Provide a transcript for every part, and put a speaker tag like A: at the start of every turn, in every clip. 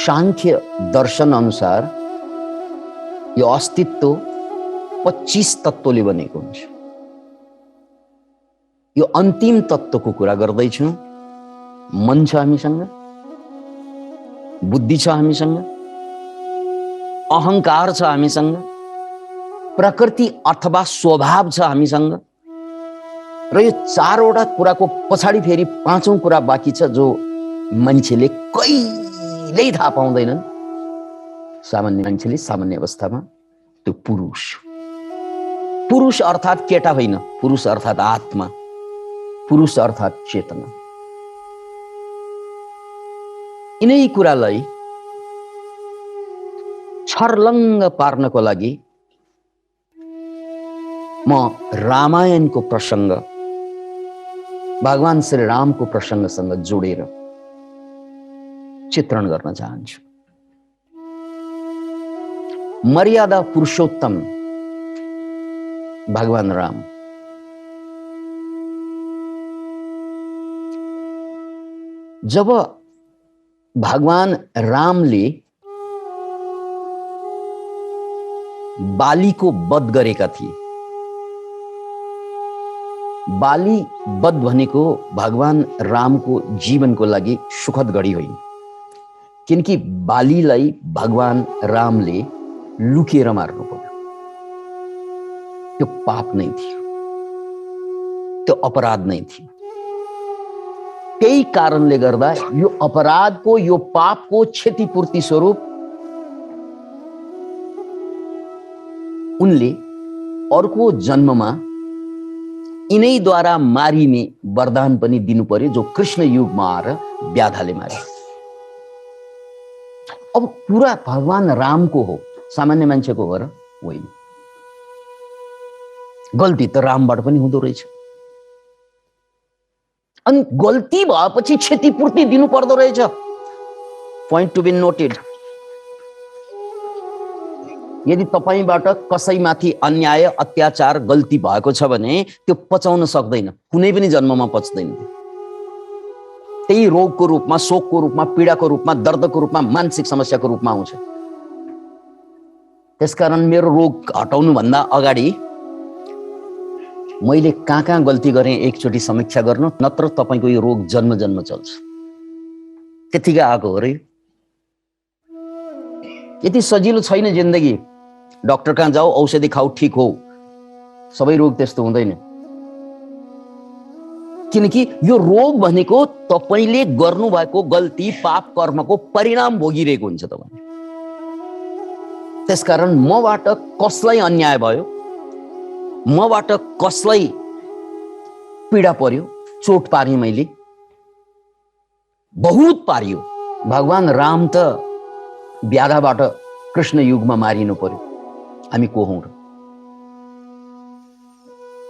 A: सांख्य दर्शन अनुसार यो अस्तित्व 25 तत्त्वले बनेको हुन्छ। यो अन्तिम तत्त्वको कुरा गर्दैछु। मन छ हामीसँग, बुद्धि छ हामीसँग, अहंकार छ हामीसँग, प्रकृति अथवा स्वभाव छ हामीसँग, र यो चारवटा कुराको पछाडि फेरि पाँचौं कुरा बाँकी छ जो मान्छेले कहिल्यै थाहा पाउँदैनन्। सामान्य मान्छेले सामान्य अवस्थामा त्यो पुरुष, पुरुष अर्थात् केटा होइन, पुरुष अर्थात् आत्मा, पुरुष अर्थात् चेतना। यिनै कुरालाई छर्लङ्ग पार्नको लागि म रामायणको प्रसङ्ग, भगवान श्री रामको प्रसङ्गसँग जोडेर चित्रण गर्न चाहन्छु। मर्यादा पुरुषोत्तम भगवान राम जब भगवान रामले बालीको वध गरेका थिए, बाली वध भनेको भगवान रामको जीवनको लागि सुखद घडी होइन, किनकि बालीलाई भगवान रामले लुकेर मार्नु पर्यो। त्यो पाप नै थियो, त्यो अपराध नै थियो। त्यही कारणले गर्दा यो अपराधको, यो पापको क्षतिपूर्ति स्वरूप उनले अर्को जन्ममा यिनैद्वारा मारिने वरदान पनि दिनु पर्यो, जो कृष्ण युगमा आएर व्याधाले मारे। अब कुरा भगवान रामको हो, सामान्य मान्छेको हो र होइन। गल्ती त रामबाट पनि हुँदो रहेछ, अनि गल्ती भएपछि क्षतिपूर्ति दिनु पर्दो रहेछ। Point to be noted. यदि तपाईबाट कसैमाथि अन्याय, अत्याचार, गल्ती भएको छ भने त्यो पचाउन सक्दैन, कुनै पनि जन्ममा पच्दैन। त्यही रोगको रूपमा, शोकको रूपमा, पीडाको रूपमा, दर्दको रूपमा, मानसिक समस्याको रूपमा आउँछ। त्यसकारण मेरो रोग हटाउनु भन्दा अगाडि मैले कहाँ गल्ती गरेँ एकचोटि समीक्षा गर्नु, नत्र तपाईको यो रोग जन्म जन्म चल्छ। त्यतिकै आएको हो रे। यति सजिलो छैन जिन्दगी। डाक्टर कहाँ जाऊ, औषधि खाऊ, ठीक हो। सबै रोग त्यस्तो हुँदैन, किनकि यो रोग भनेको तपाईले गर्नुभएको गल्ती, पाप, कर्मको परिणाम भोगिरहेको हुन्छ तपाईले। त्यसकारण मबाट कसलाई अन्याय भयो, मबाट कसलाई पीडा पर्यो, चोट पारे, मैले बहुत पारियो। भगवान राम त व्याधाबाट कृष्ण युगमा मारिनु पर्यो। हामी को हौं र?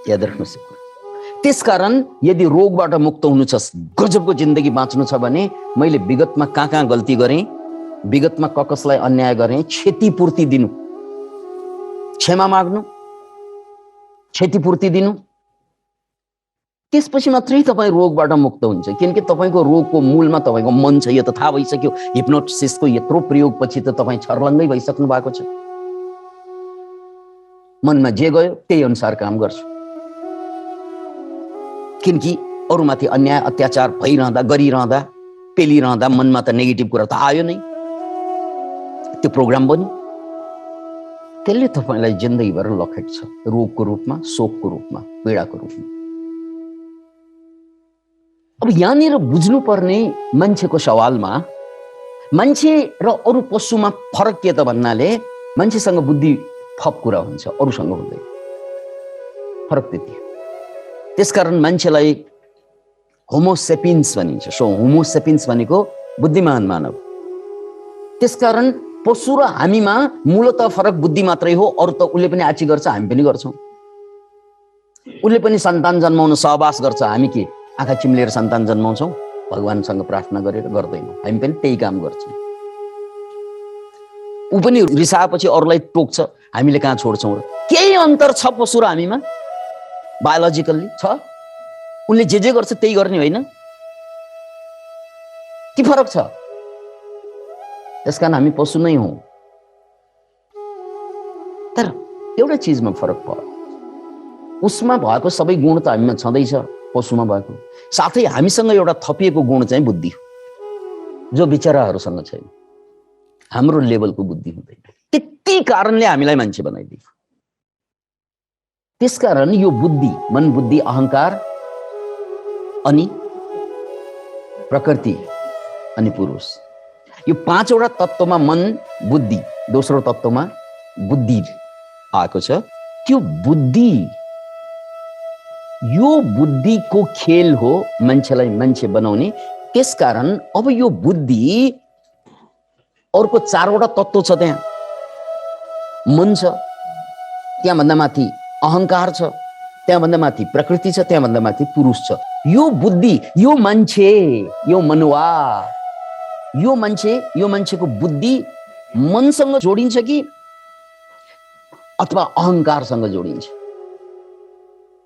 A: याद राख्नुहोस्। त्यसकारण यदि रोगबाट मुक्त हुनु छ, गजबको जिन्दगी बाँच्नु छ भने मैले विगतमा कहाँ गल्ती गरेँ, विगतमा कसलाई अन्याय गरेँ, क्षतिपूर्ति दिनु, क्षमा माग्नु, क्षतिपूर्ति दिनु। त्यसपछि मात्रै तपाईँ रोगबाट मुक्त हुन्छ, किनकि तपाईँको रोगको मूलमा तपाईँको मन छ। यो त थाहा भइसक्यो। हिप्नोसिसको यत्रो प्रयोगपछि त तपाईँ छर्लङ्गै भइसक्नु भएको छ। मनमा जे गयो त्यही अनुसार काम गर्छु, किनकि अरूमाथि अन्याय, अत्याचार भइरहँदा, गरिरहँदा, पेलिरहँदा मनमा त नेगेटिभ कुरा त आयो नै। त्यो प्रोग्राम बन्यो। त्यसले तपाईलाई जिन्दगीभर लखेट्छ, रोगको रूपमा, शोकको रूपमा, पीडाको रूपमा। अब यहाँनिर बुझ्नुपर्ने मान्छेको सवालमा, मान्छे र अरू पशुमा फरक के त भन्नाले मान्छेसँग बुद्धि थप कुरा हुन्छ, अरूसँग हुँदैन। फरक त्यति हो। त्यसकारण मान्छेलाई होमोसेपियन्स भनिन्छ। सो होमोसेपियन्स भनेको बुद्धिमान मानव। त्यसकारण पशु र हामीमा मूलत फरक बुद्धि मात्रै हो। अरू त उसले पनि आची गर्छ, हामी पनि गर्छौँ। उसले पनि सन्तान जन्माउन सहवास गर्छ, हामी के आँखा चिम्लेर सन्तान जन्माउँछौँ? भगवानसँग प्रार्थना गरेर गर्दैनौँ। हामी पनि त्यही काम गर्छौँ। ऊ पनि रिसाएपछि अरूलाई टोक्छ, हामीले कहाँ छोड्छौँ र? केही अन्तर छ पशु र हामीमा? बायोलोजिकल्ली छ। उनले जे गर्छ त्यही गर्ने होइन? के फरक छ? त्यसकारण हामी पशु नै हौं। तर एउटा चीजमा फरक पर्यो, उसमा भएको सबै गुण त हामीमा छँदैछ, पशुमा भएको। साथै हामीसँग एउटा थपिएको गुण चाहिँ बुद्धि हो, जो बिचराहरूसँग छैन। हाम्रो लेभलको बुद्धि हुँदैन। त्यति कारणले हामीलाई मान्छे बनाइदियो। त्यसकारण यो बुद्धि, मन, बुद्धि, अहंकार अनि प्रकृति अनि पुरुष, यो पाँचवटा तत्वमा मन, बुद्धि, दोस्रो तत्वमा बुद्धि आएको छ। त्यो बुद्धि, यो बुद्धिको खेल हो मान्छेलाई मान्छे बनाउने। त्यसकारण अब यो बुद्धि, अर्को चारवटा तत्व छ त्यहाँ। मन छ, त्यहाँभन्दा माथि अहंकार छ, त्यहाँभन्दा माथि प्रकृति छ, त्यहाँभन्दा माथि पुरुष छ। यो बुद्धि, यो मान्छे, यो मनुवा, यो मान्छेको बुद्धि मनसँग जोडिन्छ कि अथवा अहंकारसँग जोडिन्छ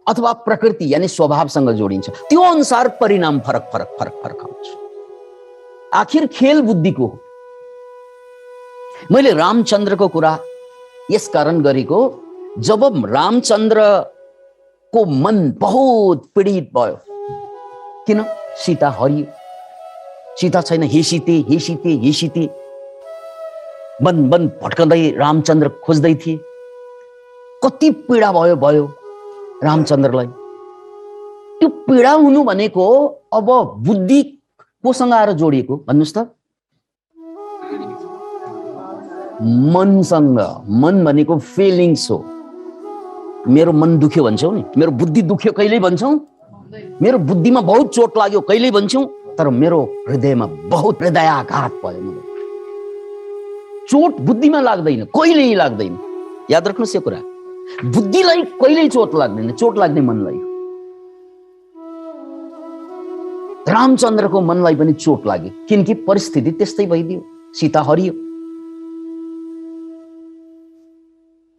A: अथवा प्रकृति यानी स्वभावसँग जोडिन्छ। त्यो अनुसार परिणाम फरक फरक फरक फरक आउँछ। आखिर खेल बुद्धिको हो। मैले रामचन्द्रको कुरा यस कारण गरेको, जब रामचन्द्रको मन बहुत पीडित भयो। किन? सीता हरियो, सीता छैन। हे सीते, हे सीते, हे सीते, वन वन भट्कँदै रामचन्द्र खोज्दै थिए। कति पीडा भयो रामचन्द्रलाई। त्यो पीडा हुनु भनेको अब बुद्धि कोसँग आएर जोडिएको भन्नुस् त? मनसँग। मन भनेको फिलिङ्स हो। मेरो मन दुख्यो भन्छौ नि, मेरो बुद्धि दुख्यो कहिल्यै भन्छौ? मेरो बुद्धिमा बहुत चोट लाग्यो कहिल्यै भन्छौ? तर मेरो हृदयमा बहुत हृदयाघात भयो। मलाई चोट बुद्धिमा लाग्दैन, कहिल्यै लाग्दैन। याद राख्नुहोस् यो कुरा। बुद्धिलाई कहिल्यै चोट लाग्दैन, चोट लाग्ने मनलाई। रामचन्द्रको मनलाई पनि चोट लाग्यो, किनकि परिस्थिति त्यस्तै भइदियो। सीता हरियो।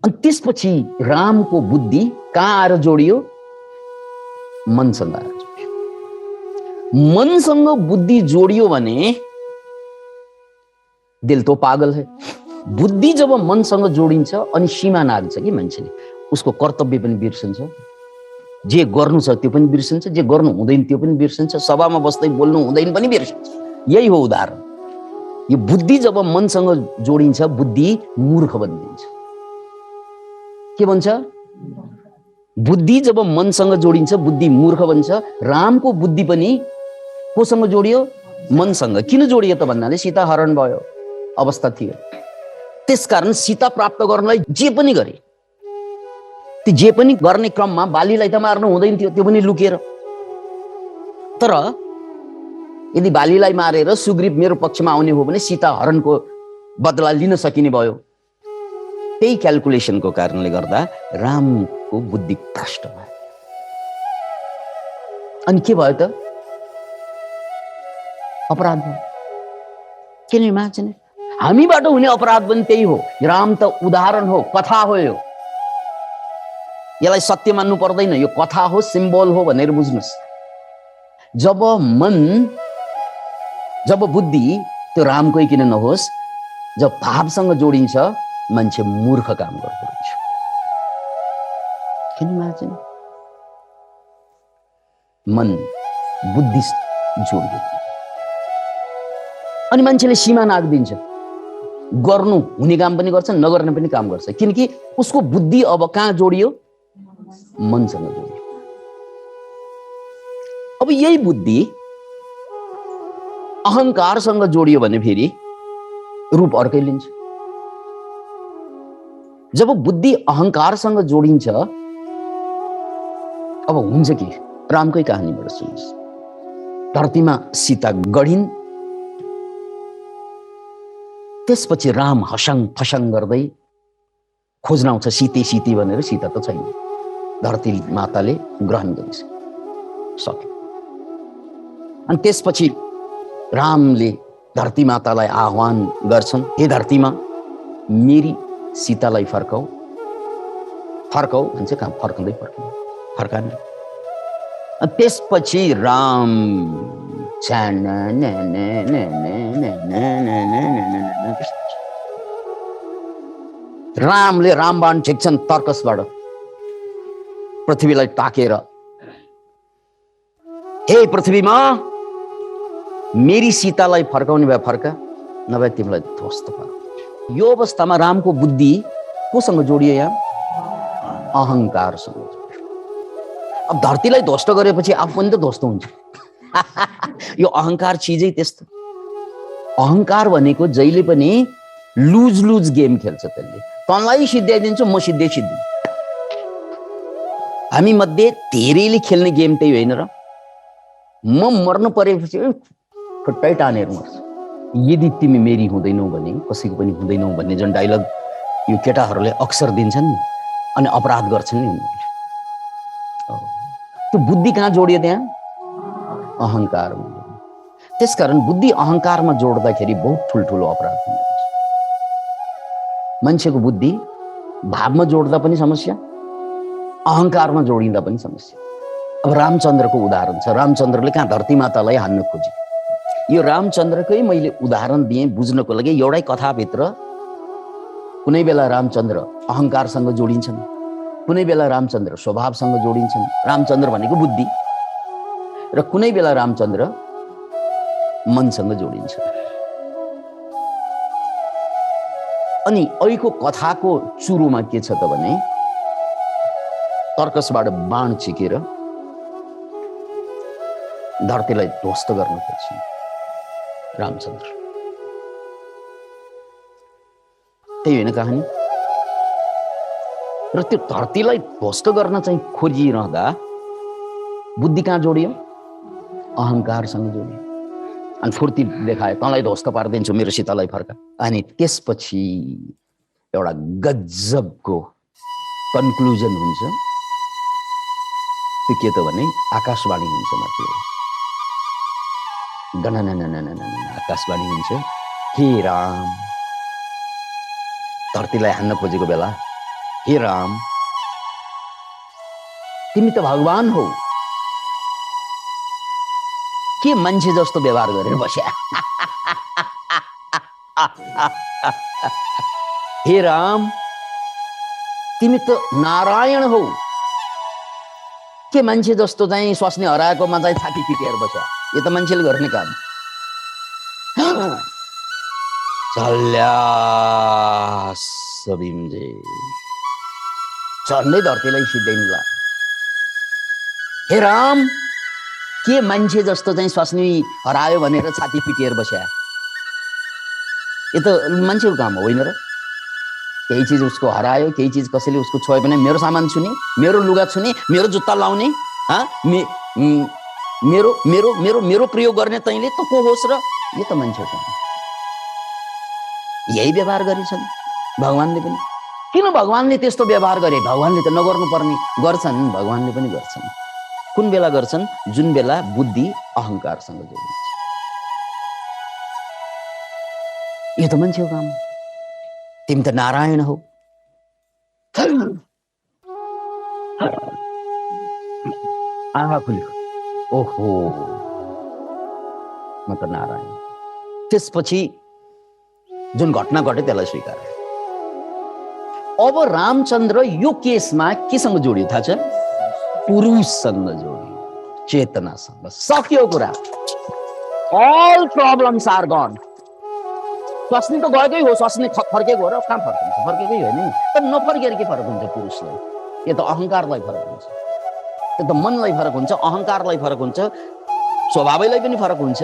A: अनि त्यसपछि रामको बुद्धि कहाँ आएर जोडियो? मनसँग आएर जोडियो। मनसँग बुद्धि जोडियो भने दिल तो पागल है। बुद्धि जब मनसँग जोडिन्छ अनि सीमा नाग्छ कि मान्छेले, उसको कर्तव्य पनि बिर्सन्छ, जे गर्नु छ त्यो पनि बिर्सन्छ, जे गर्नु हुँदैन त्यो पनि बिर्सन्छ, सभामा बस्दै बोल्नु हुँदैन पनि बिर्सन्छ। यही हो उदाहरण। यो बुद्धि जब मनसँग जोडिन्छ, बुद्धि मूर्ख बनिन्छ। के भन्छ? बुद्धि जब मनसँग जोडिन्छ, बुद्धि मूर्ख बन्छ। रामको बुद्धि पनि कोसँग जोडियो? मनसँग। किन जोडियो त भन्नाले सीता हरण भयो अवस्था थियो। त्यसकारण सीता प्राप्त गर्नलाई जे पनि गरे। त्यो जे पनि गर्ने क्रममा बालीलाई त मार्नु हुँदैन थियो, त्यो पनि लुकेर। तर यदि बालीलाई मारेर सुग्रीव मेरो पक्षमा आउने हो भने सीता हरणको बदला लिन सकिने भयो। त्यही क्यालकुलेसनको कारणले गर्दा रामको बुद्धि भ्रष्ट भयो। अनि के भयो त? अपराध भयो। किन इमेजिन? हामीबाट हुने अपराध पनि त्यही हो। राम त उदाहरण हो, कथा हो। यो यसलाई सत्य मान्नु पर्दैन, यो कथा हो, सिम्बल हो भनेर बुझ्नुस्। जब मन, जब बुद्धि, त्यो रामकै किन नहोस्, जब भावसँग जोडिन्छ, मान्छे मूर्ख काम गर्दो रहेछ। किन इमेजिन? मन बुद्धि जोडियो अनि मान्छेले सीमा नाग्दिन्छ। गर्नु हुने काम पनि गर्छ, नगर्ने पनि काम गर्छ, किनकि उसको बुद्धि अब कहाँ जोडियो? मनसँग जोडियो। अब यही बुद्धि अहंकारसँग जोडियो भने फेरि रूप अर्कै लिन्छ। जब बुद्धि अहंकारसँग जोडिन्छ, अब हुन्छ कि रामकै कहानीबाट सुन्नुहोस्। धरतीमा सीता गढिन्। त्यसपछि राम हसङ फसङ गर्दै खोज्न आउँछ सीते सीते भनेर। सीता त छैन, धरती माताले ग्रहण गरिसक्यो। अनि त्यसपछि रामले धरती मातालाई आह्वान गर्छन्, हे धरतीमा मेरी सीतालाई फर्काऊ। फर्काऊ भन्छ, कहाँ फर्काउँदै फर्काने। त्यसपछि राम रामले रामबाण ठेक्छन् तर्कसबाट पृथ्वीलाई ताकेर, हे पृथ्वीमा मेरी सीतालाई फर्काउने भए फर्का, नभए तिमीलाई ध्वस्त पार। यो अवस्थामा रामको बुद्धि कोसँग जोडियो? यहाँ अहङ्कारसँग जोडियो। अब धरतीलाई ध्वस्त गरेपछि आफू पनि त ध्वस्त हुन्छ। यो अहङ्कार चिजै त्यस्तो। अहङ्कार भनेको जहिले पनि लुज लुज गेम खेल्छ। त्यसले तँलाई सिद्ध्याइदिन्छु, म सिद्धिदिन्छु। हामी मध्ये धेरैले खेल्ने गेम त्यही होइन र? म मर्नु परेपछि खुट्टै तानेर मर्छु, यदि तिमी मेरी हुँदैनौ भने कसैको पनि हुँदैनौ भन्ने जुन डायलग यो केटाहरूले अक्सर दिन्छन् नि, अनि अपराध गर्छन् नि उनीहरूले। त्यो बुद्धि कहाँ जोडियो? त्यहाँ अहङ्कारमा। त्यसकारण बुद्धि अहङ्कारमा जोड्दाखेरि बहुत ठुल्ठुलो अपराध हुन्छ। मान्छेको बुद्धि भावमा जोड्दा पनि समस्या, अहङ्कारमा जोडिँदा पनि समस्या। अब रामचन्द्रको उदाहरण छ। रामचन्द्रले कहाँ धरती मातालाई हान्न खोजे। यो रामचन्द्रकै मैले उदाहरण दिएँ बुझ्नको लागि। एउटै कथाभित्र कुनै बेला रामचन्द्र अहङ्कारसँग जोडिन्छन्, कुनै बेला रामचन्द्र स्वभावसँग जोडिन्छन्। रामचन्द्र भनेको बुद्धि, र कुनै बेला रामचन्द्र मनसँग जोडिन्छ। अनि अहिलेको कथाको सुरुमा के छ त भने, तर्कसबाट बाण छिकेर धरतीलाई ध्वस्त गर्न खोज्छन् रामचन्द्र। त्यही होइन कहानी? र त्यो धरतीलाई ध्वस्त गर्न चाहिँ खोजिरहँदा बुद्धि कहाँ जोडियो? अहङ्कारसँग जोडियो। अनि फुर्ती देखायो, तँलाई ध्वस्त पारिदिन्छु, मेरो सीतालाई फर्का। अनि त्यसपछि एउटा गजबको कन्क्लुजन हुन्छ। त्यो के त भने आकाशवाणी हुन्छ माथि, आकाशवाणी हुन्छ, हे राम, धरतीलाई हान्न खोजेको बेला, हे राम तिमी त भगवान हौ, के मान्छे जस्तो व्यवहार गरेर बस्या। हे राम तिमी त नारायण हौ, के मान्छे जस्तो चाहिँ स्वास्नी हराएकोमा चाहिँ छाती पिटेर बस्या। यो त मान्छेले गर्ने काम। भीमजी झन्डै धरतीलाई सिद्ध्याउनु लाग्यो। हे राम के मान्छे जस्तो चाहिँ स्वास्नी हरायो भनेर छाती पिटेर बस्या। यो त मान्छेको काम होइन र? केही चिज उसको हरायो, केही चिज कसैले उसको छोयो भने मेरो सामान छुने, मेरो लुगा छुने, मेरो जुत्ता लाउने, मेरो मेरो मेरो मेरो प्रयोग गर्ने तैँले त को होस् र? यो त मान्छेको काम। यही व्यवहार गरेछन् भगवानले पनि। किन भगवानले त्यस्तो व्यवहार गरे? भगवानले त नगर्नु पर्ने गर्छन्, भगवानले पनि गर्छन्। कुन बेला गर्छन्? जुन बेला बुद्धि अहङ्कारसँग जोडिन्छ। यो त मान्छेको काम। तिमी त नारायण हौ। आँखा खुल्यो, ओहो म त नारायण। त्यसपछि जुन घटना घट्यो त्यसलाई स्वीकार। अब रामचन्द्र यो केसमा केसँग जोडियो थाहा छ? पुरुषसँग जोडियो, चेतनासँग। सक्यो कुरा। All problems are gone. स्वास्नी त गएकै हो, स्वास्नी फर्केको हो र कहाँ फर्किन्छ? फर्केकै होइन नि। तर नफर्केर के फरक हुन्छ पुरुषलाई? यो त अहङ्कारलाई फरक हुन्छ, यो त मनलाई फरक हुन्छ, अहङ्कारलाई फरक हुन्छ, स्वभावैलाई पनि फरक हुन्छ,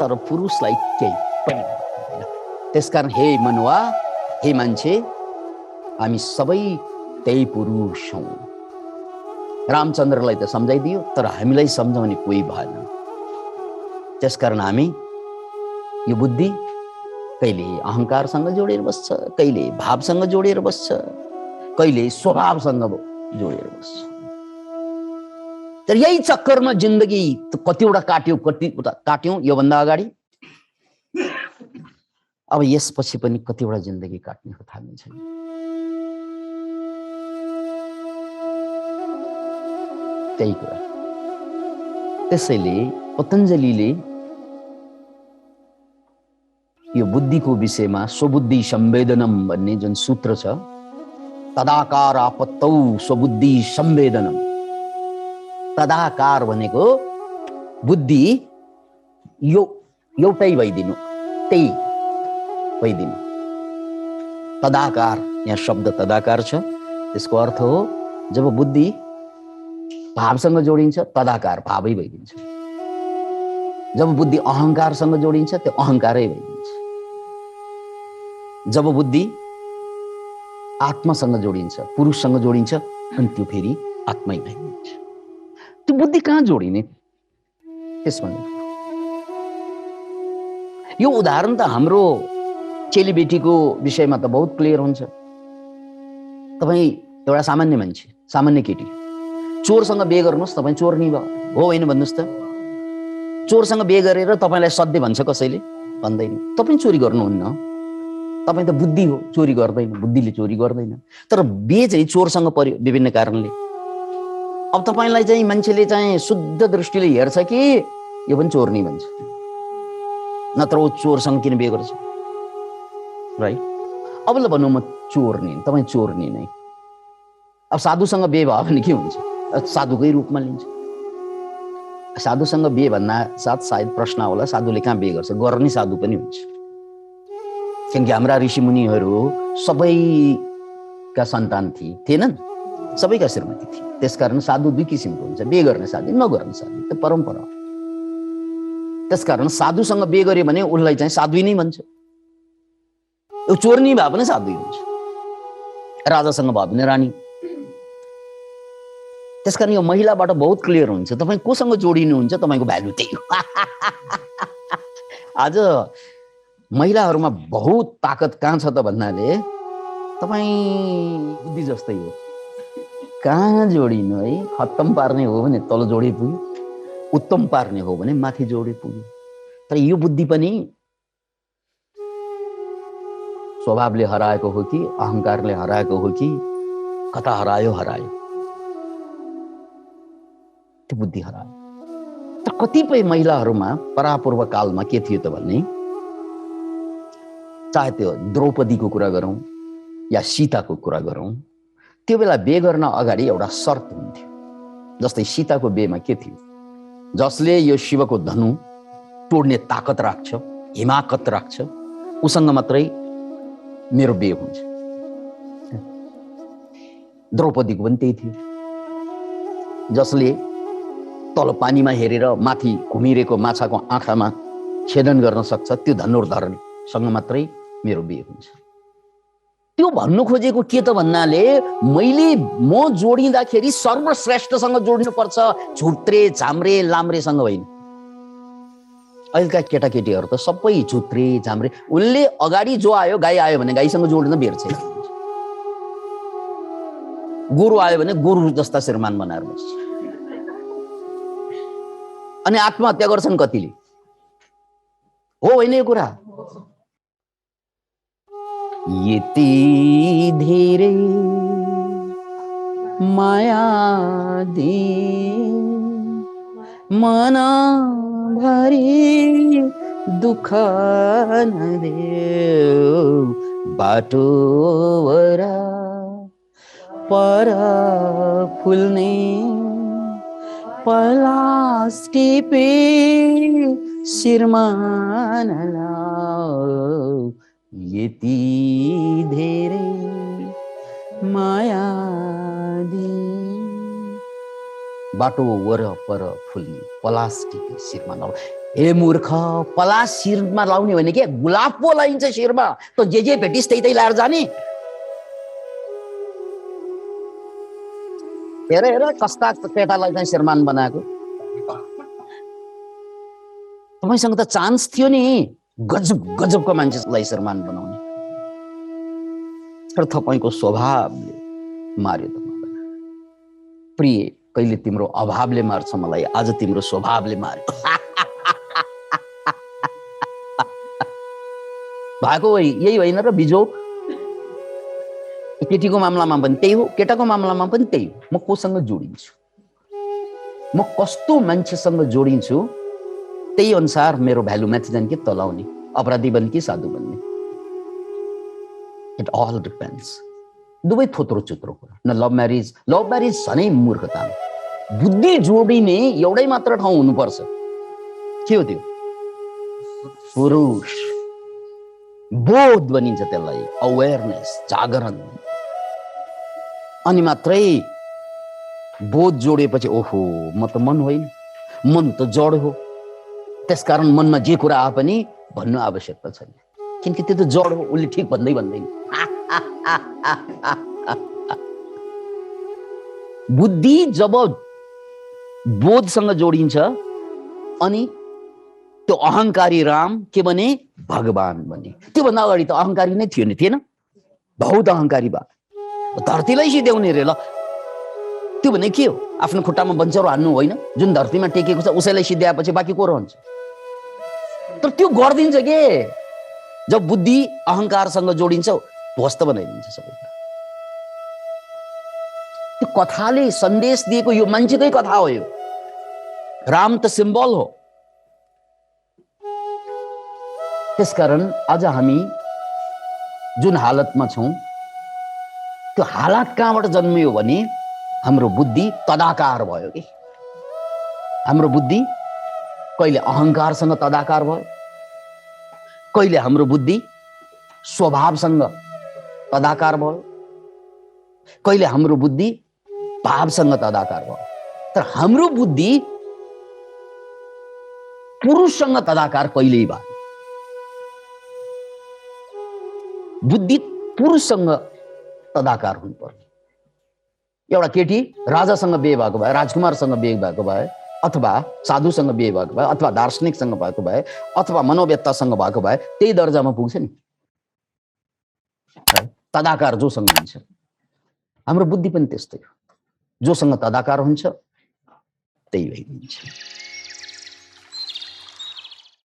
A: तर पुरुषलाई केही पनि फरक हुँदैन। त्यसकारण हे मनुवा, हे मान्छे, हामी सबै त्यही पुरुष हौँ। रामचन्द्रलाई त सम्झाइदियो, तर हामीलाई सम्झाउने कोही भएन। त्यसकारण हामी यो बुद्धि कहिले अहङ्कारसँग जोडेर बस्छ, कहिले भावसँग जोडेर बस्छ, कहिले स्वभावसँग जोडेर बस्छ। तर यही चक्करमा जिन्दगी कतिवटा काट्यौँ योभन्दा अगाडि। अब यसपछि पनि कतिवटा जिन्दगी काट्ने हो थाल्ने छैन। त्यही कुरा। त्यसैले पतञ्जलिले यो बुद्धिको विषयमा स्वबुद्धि संवेदनम भन्ने जुन सूत्र छ, तदाकार आपत्तौ स्वबुद्धि संवेदनम। तदाकार भनेको बुद्धि यो एउटै भइदिनु, त्यही भइदिनु। तदाकार, यहाँ शब्द तदाकार छ, त्यसको अर्थ हो जब बुद्धि भावसँग जोडिन्छ तदाकार भावै भइदिन्छ। जब बुद्धि अहंकारसँग जोडिन्छ त्यो अहंकारै भइदिन्छ। जब बुद्धि आत्मासँग जोडिन्छ, पुरुषसँग जोडिन्छ, अनि त्यो फेरि आत्मै भइदिन्छ। त्यो बुद्धि कहाँ जोडिने त्यसमा यो उदाहरण त हाम्रो चेलीबेटीको विषयमा त बहुत क्लियर हुन्छ। तपाईँ एउटा सामान्य मान्छे, सामान्य केटी, चोरसँग बिहे गर्नुहोस्, तपाईँ चोर नि भयो हो होइन भन्नुहोस् त। चोरसँग बिहे गरेर तपाईँलाई सधैँ भन्छ कसैले? भन्दैन। तपाईँ चोरी गर्नुहुन्न, तपाईँ त बुद्धि हो, चोरी गर्दैन, बुद्धिले चोरी गर्दैन। तर बिहे चाहिँ चोरसँग पर्यो विभिन्न कारणले। अब तपाईँलाई चाहिँ मान्छेले चाहिँ शुद्ध दृष्टिले हेर्छ कि यो पनि चोर नि भन्छ, नत्र ऊ चोरसँग किन बिहे गर्छ, राइट? अब ल भनौँ म चोर नि, तपाईँ चोर नि नै। अब साधुसँग बिहे भयो भने के हुन्छ? साधुकै रूपमा लिन्छ। साधुसँग बिहे भन्दा साथ सायद प्रश्न होला, साधुले कहाँ बिहे गर्छ? गर्ने साधु पनि हुन्छ। किनकि हाम्रा ऋषिमुनिहरू सबैका सन्तान थिएनन्, सबैका श्रीमती थिए। त्यसकारण साधु दुई किसिमको हुन्छ, बिहे गर्ने साधु, नगर्ने साधु, त्यो परम्परा हो। त्यसकारण साधुसँग बिहे गर्यो भने उसलाई चाहिँ साधु नै भन्छ। यो चोर्नी भए पनि साधु हुन्छ, राजासँग भयो भने रानी। त्यसकारण यो महिलाबाट बहुत क्लियर हुन्छ तपाईँ कोसँग जोडिनुहुन्छ, तपाईँको भ्यालु त्यही हो। आज महिलाहरूमा बहुत ताकत कहाँ छ त भन्नाले तपाईँ बुद्धि जस्तै हो, कहाँ जोडिनु है? खत्तम पार्ने हो भने तल जोडे पुग्यो, उत्तम पार्ने हो भने माथि जोडे पुग्यो। तर यो बुद्धि पनि स्वभावले हराएको हो कि अहंकारले हराएको हो कि कता हरायो? त्यो बुद्धि हरायो। तर कतिपय महिलाहरूमा परापूर्व कालमा के थियो त भन्ने, चाहे त्यो द्रौपदीको कुरा गरौँ या सीताको कुरा गरौँ, त्यो बेला बिहे गर्न अगाडि एउटा शर्त हुन्थ्यो। जस्तै सीताको बिहेमा के थियो? जसले यो शिवको धनु तोड्ने ताकत राख्छ, हिमाकत राख्छ, उसँग मात्रै मेरो बिहे हुन्छ। द्रौपदीको पनि त्यही थियो। जसले तल पानीमा हेरेर माथि घुमिरहेको माछाको आँखामा छेदन गर्न सक्छ, त्यो धनुर्धरसँग मात्रै मेरो बिहे हुन्छ। त्यो भन्नु खोजेको के त भन्नाले म जोडिँदाखेरि सर्वश्रेष्ठसँग जोड्नुपर्छ, झुत्रे झाम्रे लाम्रेसँग होइन। अहिलेका केटाकेटीहरू त सबै झुत्रे झाम्रे। उनले अगाडि जो आयो, गाई आयो भने गाईसँग जोड्न बेर छैन, गोरु आयो भने गोरु जस्ता श्रीमान बनाएर बस्छ। अनि आत्महत्या गर्छन् कतिले, हो होइन यो कुरा? यति धेरै माया दे मन भरि दुःख नदेऊ, बाटो वरा पर फुल्ने पलास टिपे शिरमा नलाऊ, यति धेरै माया दे। बाटो वरपर फुल्ने पलास टिपे शिरमा लाऊ। हे मूर्ख, पलास शिरमा लाउने भने के? गुलाब पो लाइन्छ शिरमा, त जे भेटिस् त्यही लाएर जाने। हेर हेर कस्ता केटालाई चाहिँ श्रीमान बनाएको। तपाईँसँग त चान्स थियो नि गजब गजबको मान्छेलाई श्रीमान बनाउने, तर तपाईँको स्वभावले मार्यो तपाईँलाई। प्रिय, कहिले तिम्रो अभावले मार्छ मलाई, आज तिम्रो स्वभावले मार्यो। भएको यही होइन र बिजोग? केटीको मामलामा पनि त्यही हो, केटाको मामलामा पनि त्यही हो। म कोसँग जोडिन्छु, म कस्तो मान्छेसँग जोडिन्छु, त्यही अनुसार मेरो भ्यालु माथि जाने कि तल आउने। अपराधी बन कि साधु बन्ने, इट अल डिपेन्ड्स। दुवै थोत्रो चुत्रो कुरा न। लभ म्यारिज सनै मूर्खता। बुद्धि जोडिने एउटै मात्र ठाउँ हुनुपर्छ। के हो त्यो? पुरुष। बोध भनिन्छ त्यसलाई, अवेरनेस, जागरण। अनि मात्रै बोध जोडिएपछि ओहो म त मन होइन, मन त जड हो, त्यसकारण मनमा जे कुरा आए पनि भन्नु आवश्यकता छैन, किनकि त्यो त जड हो, उसले ठिक भन्दै भन्दैन। बुद्धि जब बोधसँग जोडिन्छ अनि त्यो अहंकारी राम के बने? भगवान बने। त्योभन्दा अगाडि त अहंकारी नै थियो नि, थिएन? बहुत अहंकारी भयो, धरतीलाई सिध्याउने रे। ल त्यो भने के हो? आफ्नो खुट्टामा बन्चरो हान्नु होइन? जुन धरतीमा टेकेको छ उसैलाई सिध्याएपछि बाँकी को रहन्छ? तर त्यो गरिदिन्छ के? जब बुद्धि अहंकारसँग जोडिन्छ ध्वस्त बनाइदिन्छ सबै कुरा। त्यो कथाले सन्देश दिएको यो मान्छेकै कथा हो। यो राम त सिम्बल हो। त्यसकारण आज हामी जुन हालतमा छौं त्यो हालत कहाँबाट जन्मियो भने हाम्रो बुद्धि तदाकार भयो कि। हाम्रो बुद्धि कहिले अहंकारसँग तदाकार भयो, कहिले हाम्रो बुद्धि स्वभावसँग तदाकार भयो, कहिले हाम्रो बुद्धि भावसँग तदाकार भयो। तर हाम्रो बुद्धि पुरुषसँग तदाकार कहिल्यै भयो। बुद्धि पुरुषसँग तदाकार हुनु पर्यो। एउटा केटी राजासँग बिहे भएको भए, राजकुमारसँग बिहे भएको भए, अथवा साधुसँग बिहे भएको भए, अथवा दार्शनिकसँग भएको भए, अथवा मनोवेत्तासँग भएको भए त्यही दर्जामा पुग्छ नि। तदाकार जोसँग हुन्छ। हाम्रो बुद्धि पनि त्यस्तै हो, जोसँग तदाकार हुन्छ त्यही भइदिन्छ।